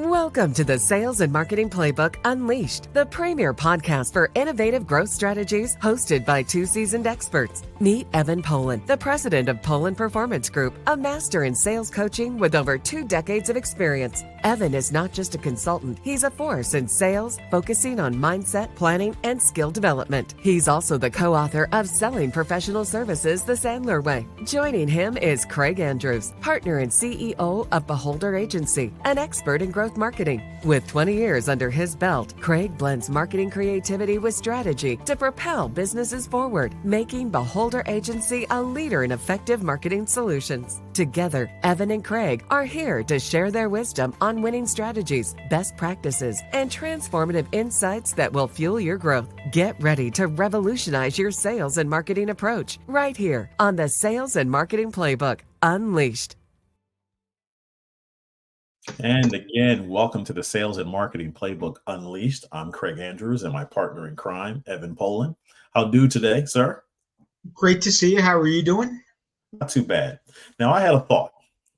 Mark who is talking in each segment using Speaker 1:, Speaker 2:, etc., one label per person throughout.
Speaker 1: Welcome to the Sales and Marketing Playbook Unleashed, the premier podcast for innovative growth strategies, hosted by two seasoned experts. Meet Evan Polin, the president of Polin Performance Group, a master in sales coaching with over 2 decades of experience. Evan is not just a consultant, he's a force in sales, focusing on mindset, planning, and skill development. He's also the co-author of Selling Professional Services the Sandler Way. Joining him is Craig Andrews, partner and CEO of Beholder Agency, an expert in growth marketing. With 20 years under his belt, Craig blends marketing creativity with strategy to propel businesses forward, making Beholder Agency a leader in effective marketing solutions. Together, Evan and Craig are here to share their wisdom on winning strategies, best practices, and transformative insights that will fuel your growth. Get ready to revolutionize your sales and marketing approach right here on the Sales and Marketing Playbook Unleashed.
Speaker 2: And again, welcome to the Sales and Marketing Playbook Unleashed. I'm Craig Andrews and my partner in crime, Evan Polin. How do today, sir?
Speaker 3: Great to see you. How are you doing?
Speaker 2: Not too bad. Now, I had a thought,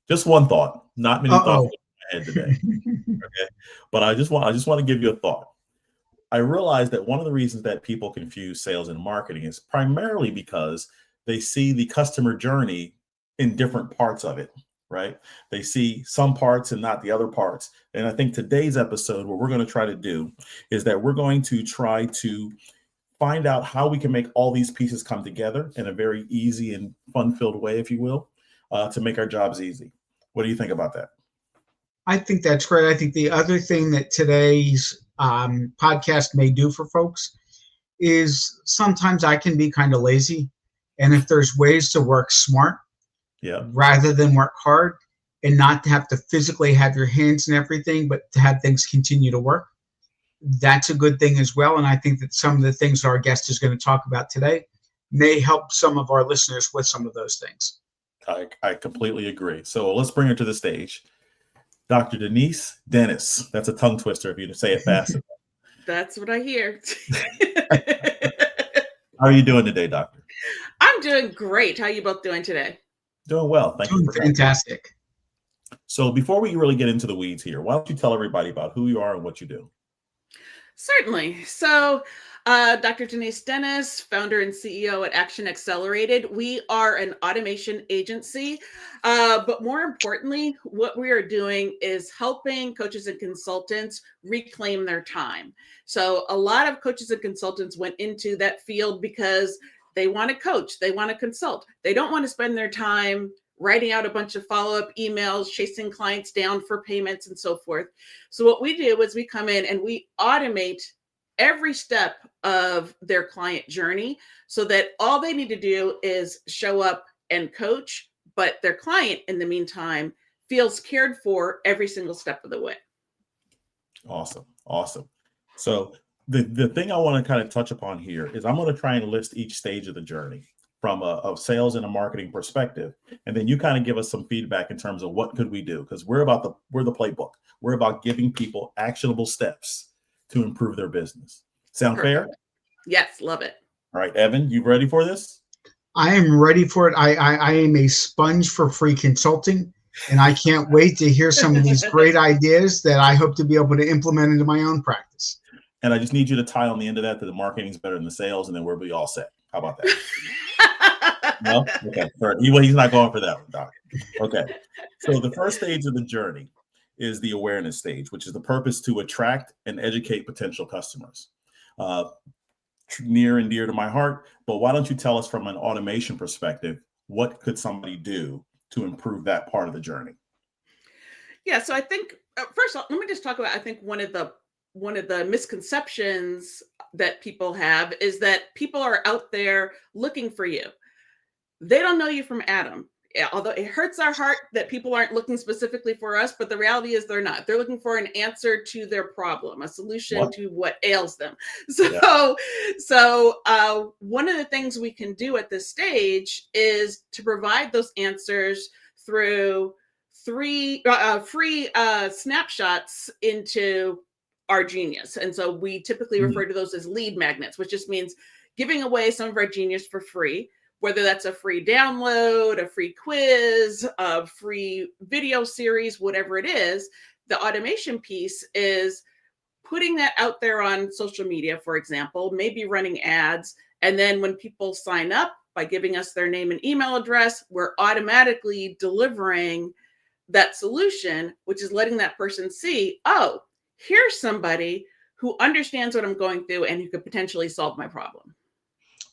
Speaker 2: just one thought, not many thoughts in my head today. Okay, but I just want to give you a thought. I realized that one of the reasons that people confuse sales and marketing is primarily because they see the customer journey in different parts of it. Right? They see some parts and not the other parts. And I think today's episode, what we're going to try to do is that we're going to try to find out how we can make all these pieces come together in a very easy and fun-filled way, if you will, to make our jobs easy. What do you think about that?
Speaker 3: I think that's great. I think the other thing that today's podcast may do for folks is sometimes I can be kind of lazy. And if there's ways to work smart, rather than work hard and not to have to physically have your hands and everything, but to have things continue to work, that's a good thing as well. And I think that some of the things our guest is going to talk about today may help some of our listeners with some of those things.
Speaker 2: I completely agree. So let's bring her to the stage. Dr. Denise. That's a tongue twister if you say it fast enough.
Speaker 4: That's what I hear.
Speaker 2: How are you doing today, doctor?
Speaker 4: I'm doing great. How are you both doing today?
Speaker 2: Doing well. Thank you for
Speaker 3: fantastic.
Speaker 2: So before we really get into the weeds here, why don't you tell everybody about who you are and what you do?
Speaker 4: Certainly. So Dr. Denise Dennis, founder and CEO at Action Accelerated. We are an automation agency, but more importantly, what we are doing is helping coaches and consultants reclaim their time. So a lot of coaches and consultants went into that field because they want to coach, they want to consult. They don't want to spend their time writing out a bunch of follow-up emails, chasing clients down for payments and so forth. So what we do is we come in and we automate every step of their client journey so that all they need to do is show up and coach, but their client in the meantime feels cared for every single step of the way.
Speaker 2: Awesome. So the thing I want to kind of touch upon here is I'm going to try and list each stage of the journey from a sales and a marketing perspective. And then you kind of give us some feedback in terms of what could we do? Because we're the playbook. We're about giving people actionable steps to improve their business. Sound fair?
Speaker 4: Yes, love it.
Speaker 2: All right, Evan, you ready for this?
Speaker 3: I am ready for it. I am a sponge for free consulting, and I can't wait to hear some of these great ideas that I hope to be able to implement into my own practice.
Speaker 2: And I just need you to tie on the end of that the marketing is better than the sales, and then we'll be all set. How about that? No? Okay. He's not going for that one, Doc. Okay. So the first stage of the journey is the awareness stage, which is the purpose to attract and educate potential customers. Near and dear to my heart, but why don't you tell us from an automation perspective, what could somebody do to improve that part of the journey?
Speaker 4: Yeah. So I think, first of all, let me just talk about, I think one of the misconceptions that people have is that people are out there looking for you. They don't know you from Adam. Although it hurts our heart that people aren't looking specifically for us, but the reality is they're not. They're looking for an answer to their problem, a solution to what ails them. So one of the things we can do at this stage is to provide those answers through free snapshots into our genius. And so we typically refer to those as lead magnets, which just means giving away some of our genius for free, whether that's a free download, a free quiz, a free video series, whatever it is, the automation piece is putting that out there on social media, for example, maybe running ads. And then when people sign up by giving us their name and email address, we're automatically delivering that solution, which is letting that person see, oh, here's somebody who understands what I'm going through and who could potentially solve my problem.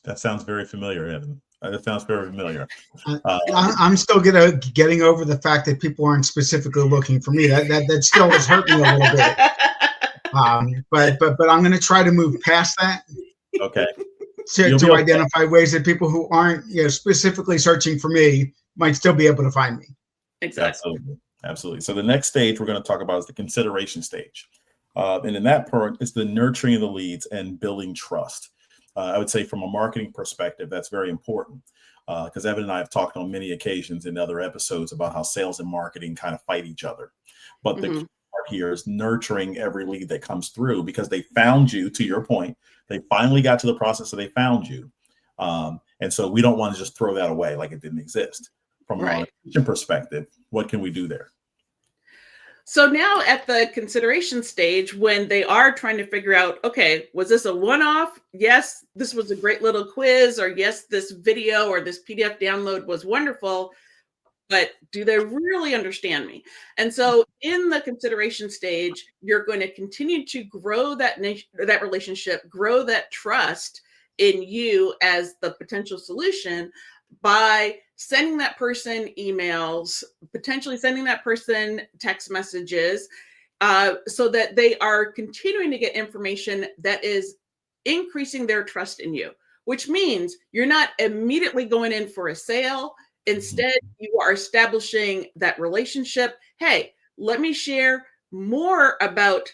Speaker 2: That sounds very familiar, Evan. That sounds very familiar.
Speaker 3: I'm still getting over the fact that people aren't specifically looking for me. That still has hurt me a little bit. But I'm going to try to move past that.
Speaker 2: Okay.
Speaker 3: To identify ways that people who aren't specifically searching for me might still be able to find me.
Speaker 4: Exactly.
Speaker 2: Absolutely. So the next stage we're going to talk about is the consideration stage. And in that part, it's the nurturing of the leads and building trust. I would say from a marketing perspective, that's very important because Evan and I have talked on many occasions in other episodes about how sales and marketing kind of fight each other. But the key part here is nurturing every lead that comes through because they found you, to your point. They finally got to the process so they found you. And so we don't want to just throw that away like it didn't exist. From an automation perspective, what can we do there?
Speaker 4: So now at the consideration stage, when they are trying to figure out, okay, was this a one-off? Yes, this was a great little quiz, or yes, this video or this PDF download was wonderful, but do they really understand me? And so in the consideration stage, you're going to continue to grow that relationship, grow that trust in you as the potential solution by sending that person emails, potentially sending that person text messages, so that they are continuing to get information that is increasing their trust in you, which means you're not immediately going in for a sale. Instead, you are establishing that relationship. Hey, let me share more about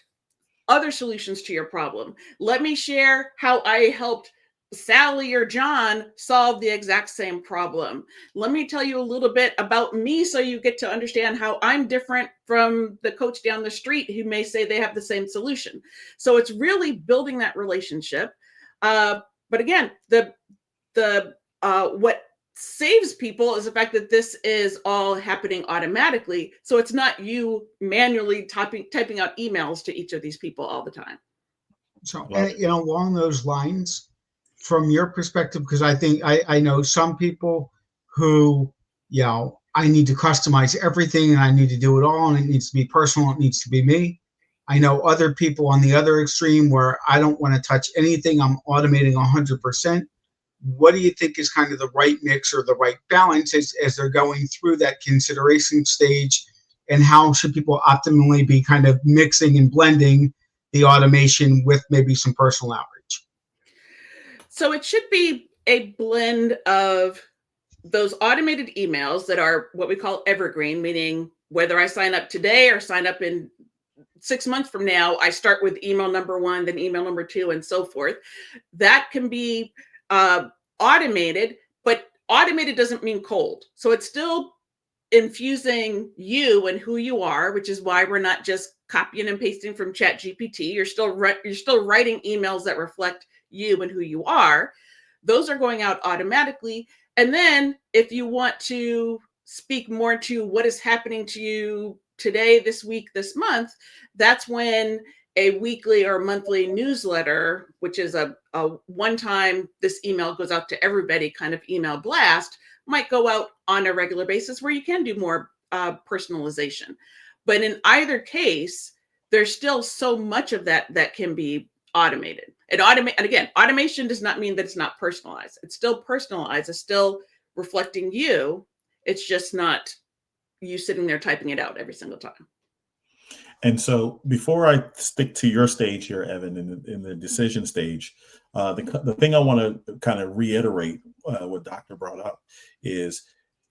Speaker 4: other solutions to your problem. Let me share how I helped Sally or John solve the exact same problem. Let me tell you a little bit about me so you get to understand how I'm different from the coach down the street who may say they have the same solution. So it's really building that relationship. But again, what saves people is the fact that this is all happening automatically. So it's not you manually typing out emails to each of these people all the time.
Speaker 3: So, along those lines, from your perspective, because I think I know some people who, I need to customize everything and I need to do it all and it needs to be personal. It needs to be me. I know other people on the other extreme where I don't want to touch anything. I'm automating 100%. What do you think is kind of the right mix or the right balance as they're going through that consideration stage? And how should people optimally be kind of mixing and blending the automation with maybe some personal outreach?
Speaker 4: So it should be a blend of those automated emails that are what we call evergreen, meaning whether I sign up today or sign up in 6 months from now, I start with email number 1, then email number 2, and so forth. That can be automated, but automated doesn't mean cold. So it's still infusing you and who you are, which is why we're not just copying and pasting from ChatGPT. You're still writing emails that reflect you and who you are. Those are going out automatically. And then if you want to speak more to what is happening to you today, this week, this month, that's when a weekly or monthly newsletter, which is a one-time, this email goes out to everybody kind of email blast, might go out on a regular basis where you can do more personalization. But in either case, there's still so much of that can be automated. And again, automation does not mean that it's not personalized. It's still personalized. It's still reflecting you. It's just not you sitting there typing it out every single time.
Speaker 2: And so before I stick to your stage here, Evan, in the decision stage, the thing I want to kind of reiterate what Doctor brought up is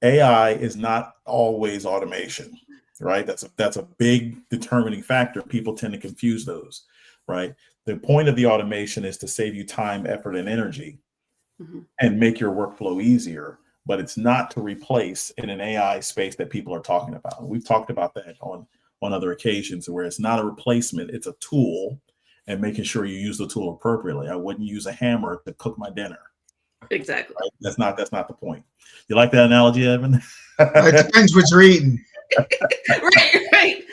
Speaker 2: AI is not always automation, right? That's a big determining factor. People tend to confuse those, right? The point of the automation is to save you time, effort, and energy and make your workflow easier, but it's not to replace in an AI space that people are talking about. We've talked about that on other occasions where it's not a replacement, it's a tool, and making sure you use the tool appropriately. I wouldn't use a hammer to cook my dinner.
Speaker 4: Exactly.
Speaker 2: Right? That's not the point. You like that analogy, Evan?
Speaker 3: It depends what you're eating.
Speaker 4: Right. Right.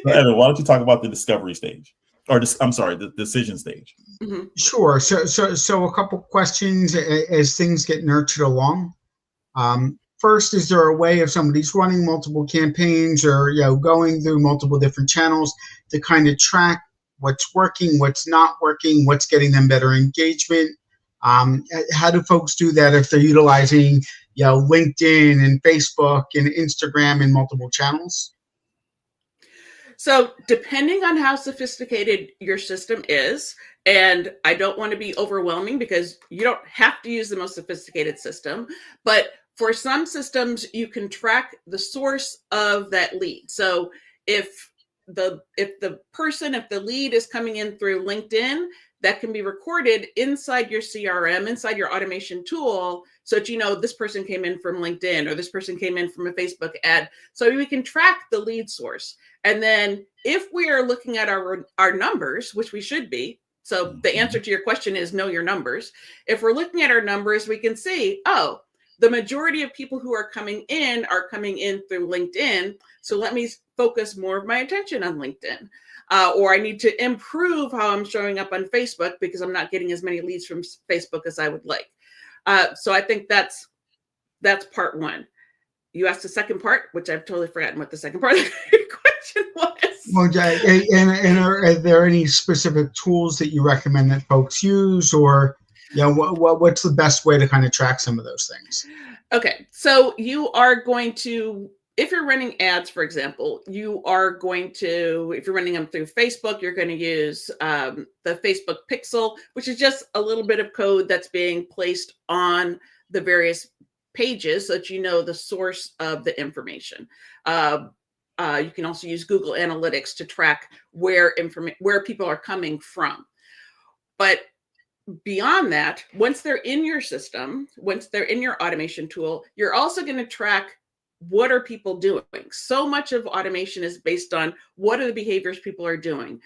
Speaker 2: Evan, why don't you talk about the discovery stage, or the decision stage?
Speaker 4: Mm-hmm.
Speaker 3: Sure. So a couple questions as things get nurtured along. First, is there a way if somebody's running multiple campaigns or going through multiple different channels to kind of track what's working, what's not working, what's getting them better engagement? How do folks do that if they're utilizing LinkedIn and Facebook and Instagram and multiple channels?
Speaker 4: So depending on how sophisticated your system is, and I don't want to be overwhelming because you don't have to use the most sophisticated system, but for some systems, you can track the source of that lead. So if the lead is coming in through LinkedIn, that can be recorded inside your CRM, inside your automation tool, so that this person came in from LinkedIn or this person came in from a Facebook ad. So we can track the lead source. And then if we are looking at our numbers, which we should be, so the answer to your question is know your numbers. If we're looking at our numbers, we can see, the majority of people who are coming in through LinkedIn. So let me focus more of my attention on LinkedIn. Or I need to improve how I'm showing up on Facebook because I'm not getting as many leads from Facebook as I would like. So I think that's part one. You asked the second part, which I've totally forgotten what the second part of your question was.
Speaker 3: Well, and are there any specific tools that you recommend that folks use, or what's the best way to kind of track some of those things?
Speaker 4: Okay, so you are going to, if you're running ads, for example, you are going to, if you're running them through Facebook, you're going to use the Facebook pixel, which is just a little bit of code that's being placed on the various pages so that you know the source of the information. You can also use Google Analytics to track where people are coming from. But beyond that, once they're in your system, once they're in your automation tool, you're also going to track what are people doing. So much of automation is based on what are the behaviors people are doing.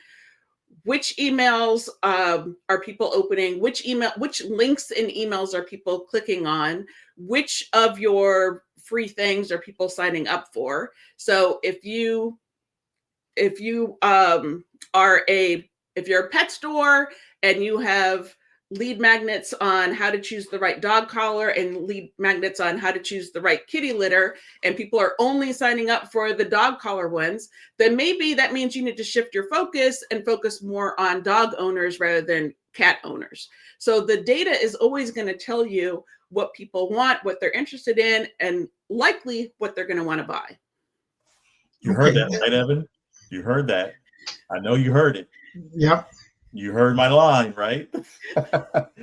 Speaker 4: Which emails are people opening? Which links in emails are people clicking on? Which of your free things are people signing up for? So if you're a pet store and you have lead magnets on how to choose the right dog collar and lead magnets on how to choose the right kitty litter, and people are only signing up for the dog collar ones, then maybe that means you need to shift your focus and focus more on dog owners rather than cat owners. So the data is always going to tell you what people want, what they're interested in, and likely what they're going to want to buy.
Speaker 2: You heard that, right, Evan? You heard that. I know you heard it.
Speaker 3: Yep.
Speaker 2: You heard my line, right?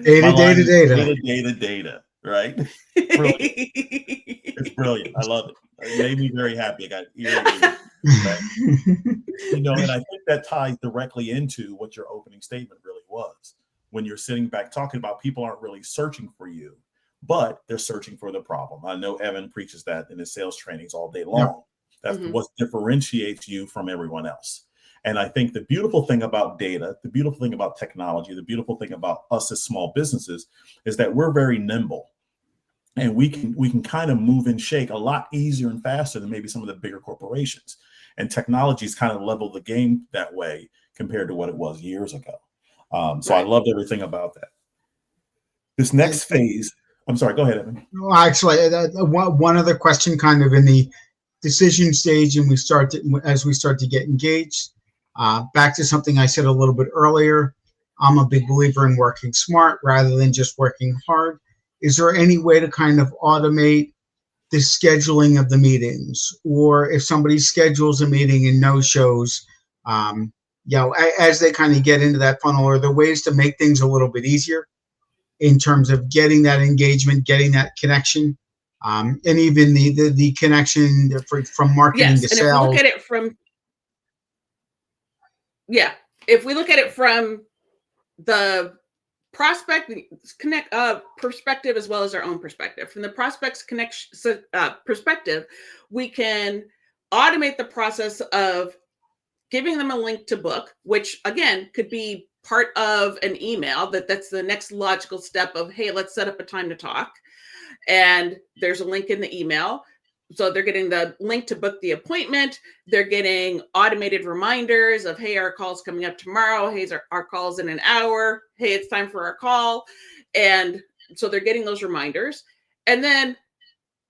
Speaker 3: Data,
Speaker 2: right? Brilliant. It's brilliant. I love it. It made me very happy. I got ear. Right? And I think that ties directly into what your opening statement really was. When you're sitting back talking about people aren't really searching for you, but they're searching for the problem. I know Evan preaches that in his sales trainings all day long. Yep. That's what differentiates you from everyone else. And I think the beautiful thing about data, the beautiful thing about technology, the beautiful thing about us as small businesses is that we're very nimble, and we can kind of move and shake a lot easier and faster than maybe some of the bigger corporations. And technology's kind of leveled the game that way compared to what it was years ago. So I loved everything about that. This next phase, I'm sorry, go ahead, Evan.
Speaker 3: Well, actually, one other question kind of in the decision stage, and as we start to get engaged. Back to something I said a little bit earlier, I'm a big believer in working smart rather than just working hard. Is there any way to kind of automate the scheduling of the meetings? Or if somebody schedules a meeting and no shows, as they kind of get into that funnel, are there ways to make things a little bit easier in terms of getting that engagement, getting that connection, and even the connection from marketing to sales?
Speaker 4: If we look at it from if we look at it from the prospect perspective as well as our own perspective, from the prospect's perspective, we can automate the process of giving them a link to book, which again could be part of an email. That's the next logical step of, hey, let's set up a time to talk. And there's a link in the email. So they're getting the link to book the appointment. They're getting automated reminders of, hey, our call's coming up tomorrow. Hey, our call's in an hour. Hey, it's time for our call. And so they're getting those reminders. And then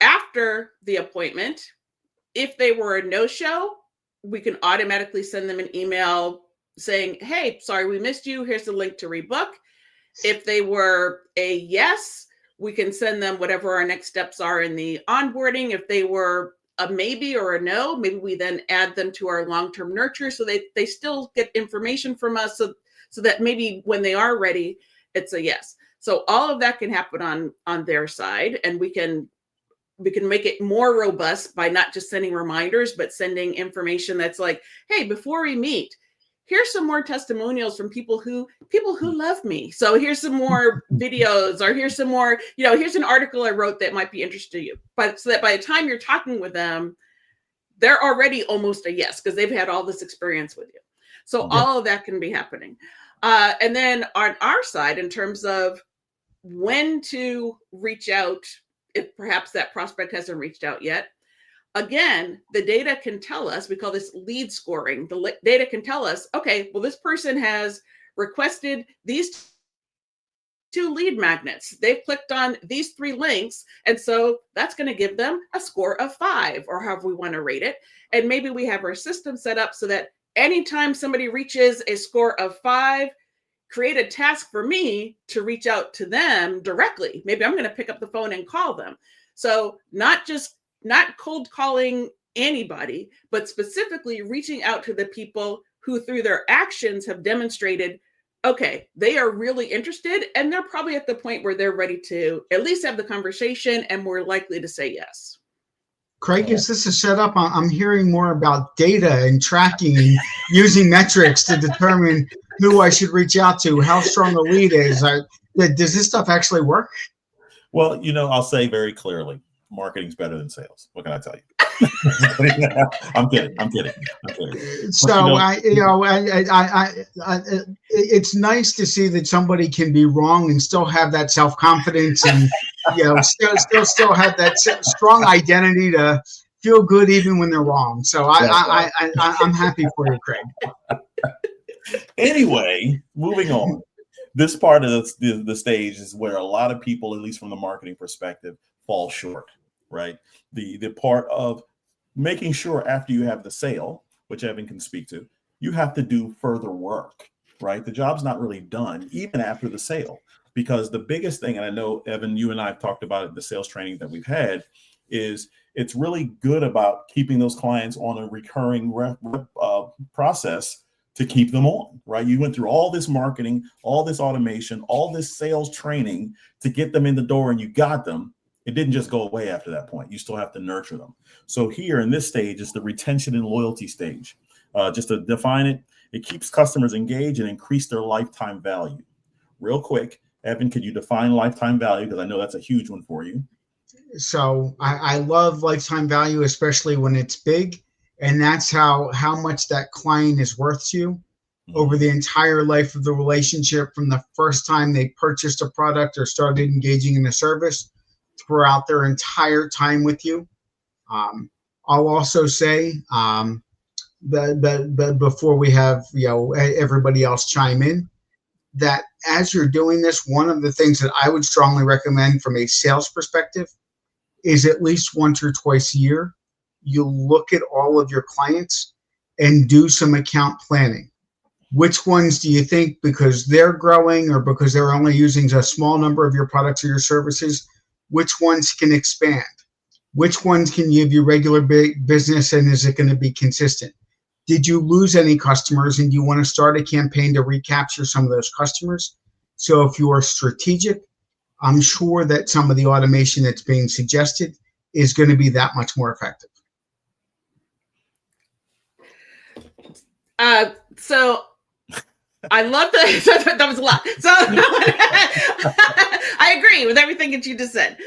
Speaker 4: after the appointment, if they were a no-show, we can automatically send them an email saying, hey, sorry, we missed you. Here's the link to rebook. If they were a yes, we can send them whatever our next steps are in the onboarding. If they were a maybe or a no, maybe we then add them to our long-term nurture so they still get information from us so that maybe when they are ready, it's a yes. So all of that can happen on their side, and we can make it more robust by not just sending reminders, but sending information that's like, hey, before we meet, here's some more testimonials from people who love me. So here's some more videos, or here's some more, here's an article I wrote that might be interesting to you. But so that by the time you're talking with them, they're already almost a yes, because they've had all this experience with you. So all of that can be happening. And then on our side, in terms of when to reach out, if perhaps that prospect hasn't reached out yet, again, the data can tell us, we call this lead scoring. The data can tell us, okay, well, this person has requested these 2 lead magnets. They've clicked on these 3 links. And so that's going to give them a score of 5, or however we want to rate it. And maybe we have our system set up so that anytime somebody reaches a score of 5, create a task for me to reach out to them directly. Maybe I'm going to pick up the phone and call them. So not cold calling anybody, but specifically reaching out to the people who through their actions have demonstrated, okay, they are really interested, and they're probably at the point where they're ready to at least have the conversation and more likely to say yes.
Speaker 3: Craig, is this a setup? I'm hearing more about data and tracking and using metrics to determine who I should reach out to, how strong a lead is. Does this stuff actually work?
Speaker 2: Well, I'll say very clearly, marketing's better than sales. What can I tell you? I'm kidding.
Speaker 3: So it's nice to see that somebody can be wrong and still have that self-confidence, and still have that strong identity to feel good even when they're wrong. So I'm happy for you, Craig.
Speaker 2: Anyway, moving on. This part of the stage is where a lot of people, at least from the marketing perspective, fall short, right? The part of making sure after you have the sale, which Evan can speak to, you have to do further work, right? The job's not really done even after the sale, because the biggest thing, and I know, Evan, you and I have talked about it in the sales training that we've had, is it's really good about keeping those clients on a recurring process to keep them on, right? You went through all this marketing, all this automation, all this sales training to get them in the door, and you got them. It didn't just go away after that point. You still have to nurture them. So here in this stage is the retention and loyalty stage. Just to define it, it keeps customers engaged and increase their lifetime value. Real quick, Evan, could you define lifetime value? Because I know that's a huge one for you.
Speaker 3: So I love lifetime value, especially when it's big. And that's how much that client is worth to you over the entire life of the relationship, from the first time they purchased a product or started engaging in a service throughout their entire time with you. I'll also say that before we have everybody else chime in, that as you're doing this, one of the things that I would strongly recommend from a sales perspective is at least once or twice a year, you look at all of your clients and do some account planning. Which ones do you think, because they're growing or because they're only using a small number of your products or your services, which ones can expand? Which ones can give you regular business, and is it going to be consistent? Did you lose any customers, and do you want to start a campaign to recapture some of those customers? So if you are strategic, I'm sure that some of the automation that's being suggested is going to be that much more effective.
Speaker 4: So I love that. That was a lot. So I agree with everything that you just said.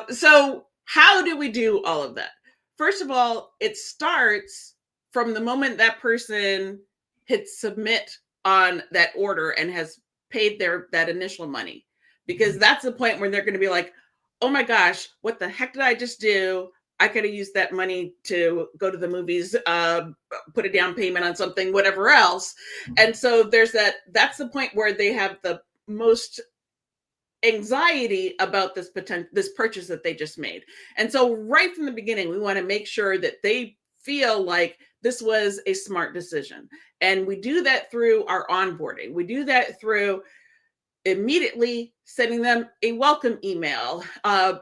Speaker 4: So how do we do all of that? First of all, it starts from the moment that person hits submit on that order and has paid that initial money, because that's the point where they're going to be like, oh my gosh, what the heck did I just do? I could have used that money to go to the movies, put a down payment on something, whatever else. And so that's the point where they have the most anxiety about this purchase that they just made. And so right from the beginning, we want to make sure that they feel like this was a smart decision. And we do that through our onboarding. We do that through immediately sending them a welcome email,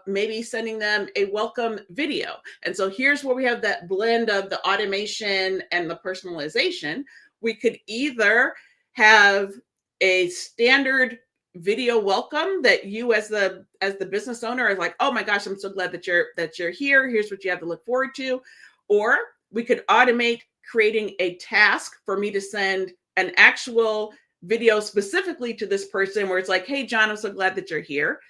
Speaker 4: maybe sending them a welcome video. And so here's where we have that blend of the automation and the personalization. We could either have a standard video welcome that you as the business owner is like, oh my gosh, I'm so glad that you're here. Here's what you have to look forward to. Or we could automate creating a task for me to send an actual video specifically to this person where it's like, hey, John, I'm so glad that you're here.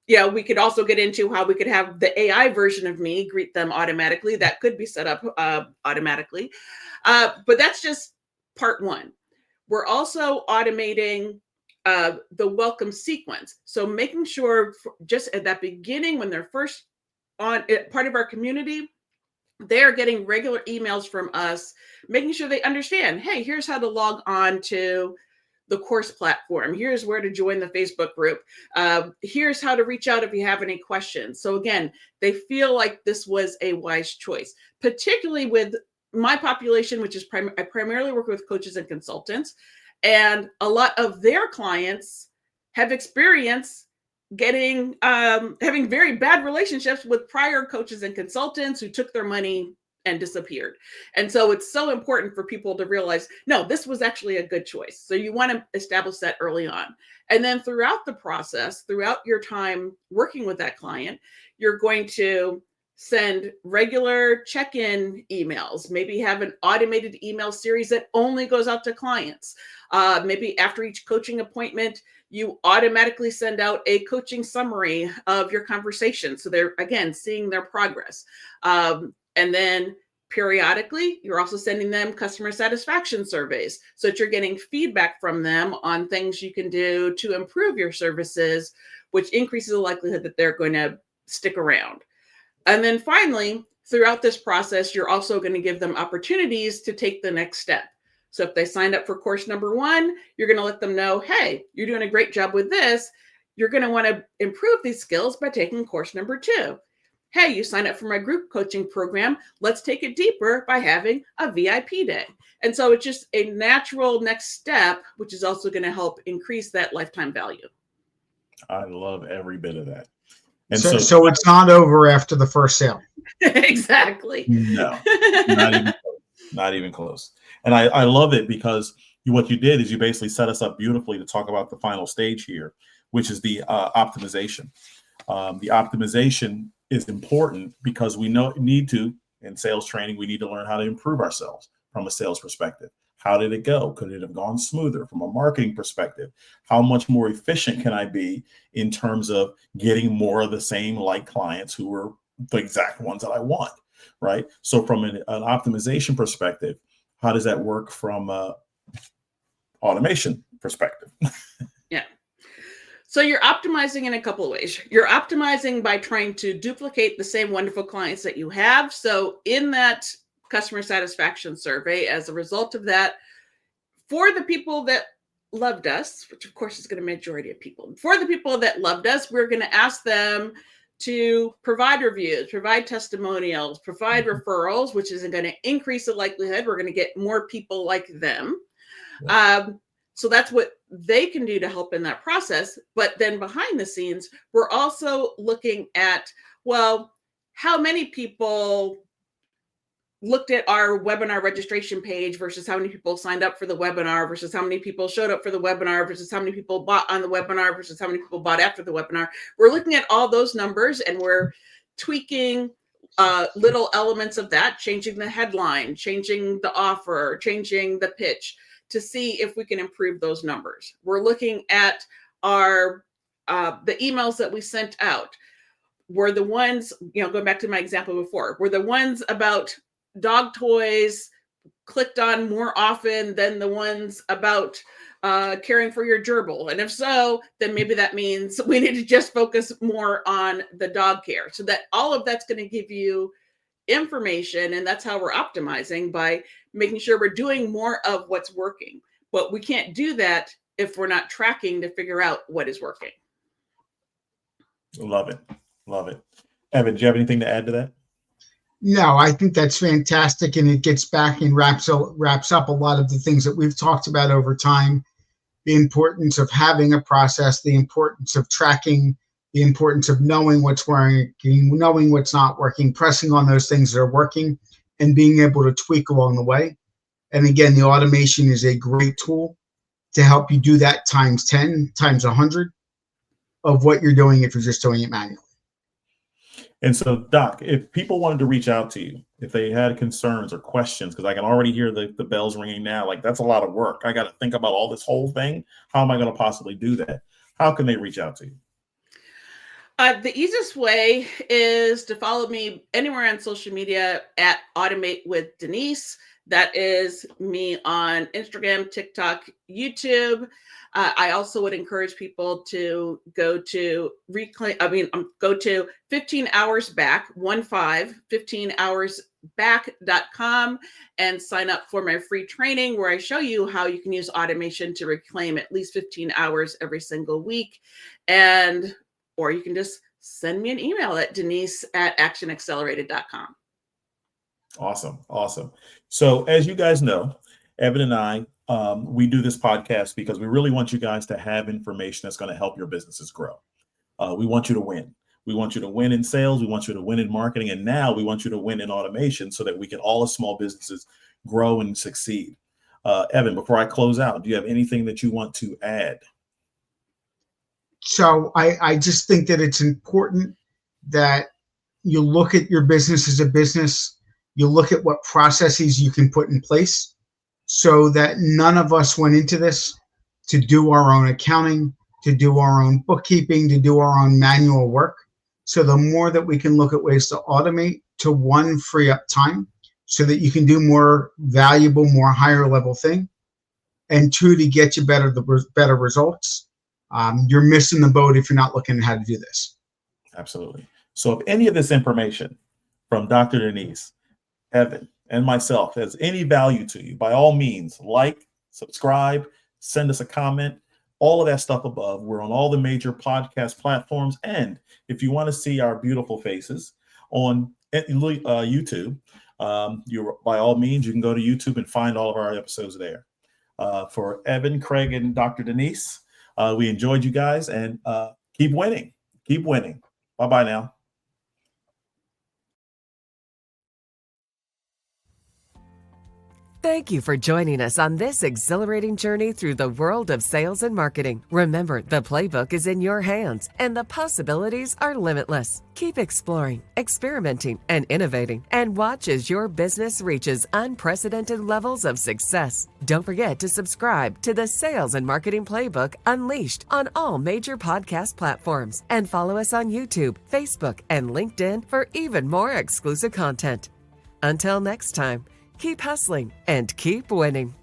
Speaker 4: Yeah, we could also get into how we could have the AI version of me greet them automatically. That could be set up automatically. But that's just part one. We're also automating the welcome sequence. So making sure just at that beginning, when they're first on part of our community, they're getting regular emails from us, making sure they understand, hey, here's how to log on to the course platform. Here's where to join the Facebook group. Here's how to reach out if you have any questions. So again, they feel like this was a wise choice, particularly with my population, which is I primarily work with coaches and consultants. And a lot of their clients have experienced having very bad relationships with prior coaches and consultants who took their money and disappeared. And so it's so important for people to realize, no, this was actually a good choice. So you want to establish that early on. And then throughout the process, throughout your time working with that client, you're going to send regular check-in emails, maybe have an automated email series that only goes out to clients. Maybe after each coaching appointment, you automatically send out a coaching summary of your conversation. So they're, again, seeing their progress. And then periodically, you're also sending them customer satisfaction surveys so that you're getting feedback from them on things you can do to improve your services, which increases the likelihood that they're going to stick around. And then finally, throughout this process, you're also going to give them opportunities to take the next step. So if they signed up for course number 1, you're going to let them know, hey, you're doing a great job with this. You're going to want to improve these skills by taking course number 2. Hey, you signed up for my group coaching program. Let's take it deeper by having a VIP day. And so it's just a natural next step, which is also going to help increase that lifetime value.
Speaker 2: I love every bit of that. And
Speaker 3: so it's not over after the first sale.
Speaker 4: Exactly.
Speaker 2: No, not even close. And I love it because what you did is you basically set us up beautifully to talk about the final stage here, which is the optimization. The optimization is important because we need to, in sales training, we need to learn how to improve ourselves from a sales perspective. How did it go? Could it have gone smoother? From a marketing perspective, how much more efficient can I be in terms of getting more of the same like clients who are the exact ones that I want, right? So from an optimization perspective, how does that work from an automation perspective?
Speaker 4: Yeah. So you're optimizing in a couple of ways. You're optimizing by trying to duplicate the same wonderful clients that you have. So in that customer satisfaction survey, as a result of that, for the people that loved us, which of course is going to be a majority of people, for the people that loved us, we're going to ask them to provide reviews, provide testimonials, provide referrals, which is going to increase the likelihood we're going to get more people like them. Yeah. So that's what they can do to help in that process. But then behind the scenes, we're also looking at, well, how many people looked at our webinar registration page versus how many people signed up for the webinar versus how many people showed up for the webinar versus how many people bought on the webinar versus how many people bought after the webinar. We're looking at all those numbers and we're tweaking little elements of that, changing the headline, changing the offer, changing the pitch to see if we can improve those numbers. We're looking at our the emails that we sent out. Were the ones, going back to my example before, were the ones about dog toys clicked on more often than the ones about caring for your gerbil? And if so, then maybe that means we need to just focus more on the dog care. So that all of that's going to give you information, and that's how we're optimizing, by making sure we're doing more of what's working. But we can't do that if we're not tracking to figure out what is working.
Speaker 2: Love it. Love it. Evan, do you have anything to add to that?
Speaker 3: No, I think that's fantastic, and it gets back and wraps up a lot of the things that we've talked about over time. The importance of having a process, the importance of tracking, the importance of knowing what's working, knowing what's not working, pressing on those things that are working, and being able to tweak along the way. And again, the automation is a great tool to help you do that times 10, times 100 of what you're doing if you're just doing it manually.
Speaker 2: And so, Doc, if people wanted to reach out to you, if they had concerns or questions, because I can already hear the bells ringing now, like that's a lot of work. I got to think about all this whole thing. How am I going to possibly do that? How can they reach out to you?
Speaker 4: The easiest way is to follow me anywhere on social media at Automate with Denise. That is me on Instagram, TikTok, YouTube. I also would encourage people to go to 15 hours back, 15hoursback.com, and sign up for my free training where I show you how you can use automation to reclaim at least 15 hours every single week. Or you can just send me an email at denise@actionaccelerated.com.
Speaker 2: Awesome. Awesome. So as you guys know, Evan and I, we do this podcast because we really want you guys to have information that's going to help your businesses grow. We want you to win. We want you to win in sales. We want you to win in marketing. And now we want you to win in automation so that we can all as small businesses grow and succeed. Evan, before I close out, do you have anything that you want to add?
Speaker 3: So I just think that it's important that you look at your business as a business. You look at what processes you can put in place so that none of us went into this to do our own accounting, to do our own bookkeeping, to do our own manual work. So the more that we can look at ways to automate, to one, free up time so that you can do more valuable, more higher level thing, and two, to get you better results. You're missing the boat if you're not looking at how to do this.
Speaker 2: Absolutely. So if any of this information from Dr. Denise, Evan, and myself has any value to you, by all means, like, subscribe, send us a comment, all of that stuff above. We're on all the major podcast platforms. And if you want to see our beautiful faces on YouTube, by all means, you can go to YouTube and find all of our episodes there. For Evan, Craig, and Dr. Denise, we enjoyed you guys, and keep winning. Keep winning. Bye-bye now.
Speaker 1: Thank you for joining us on this exhilarating journey through the world of sales and marketing. Remember, the playbook is in your hands and the possibilities are limitless. Keep exploring, experimenting, and innovating, and watch as your business reaches unprecedented levels of success. Don't forget to subscribe to the Sales and Marketing Playbook Unleashed on all major podcast platforms, and follow us on YouTube, Facebook, and LinkedIn for even more exclusive content. Until next time, keep hustling and keep winning.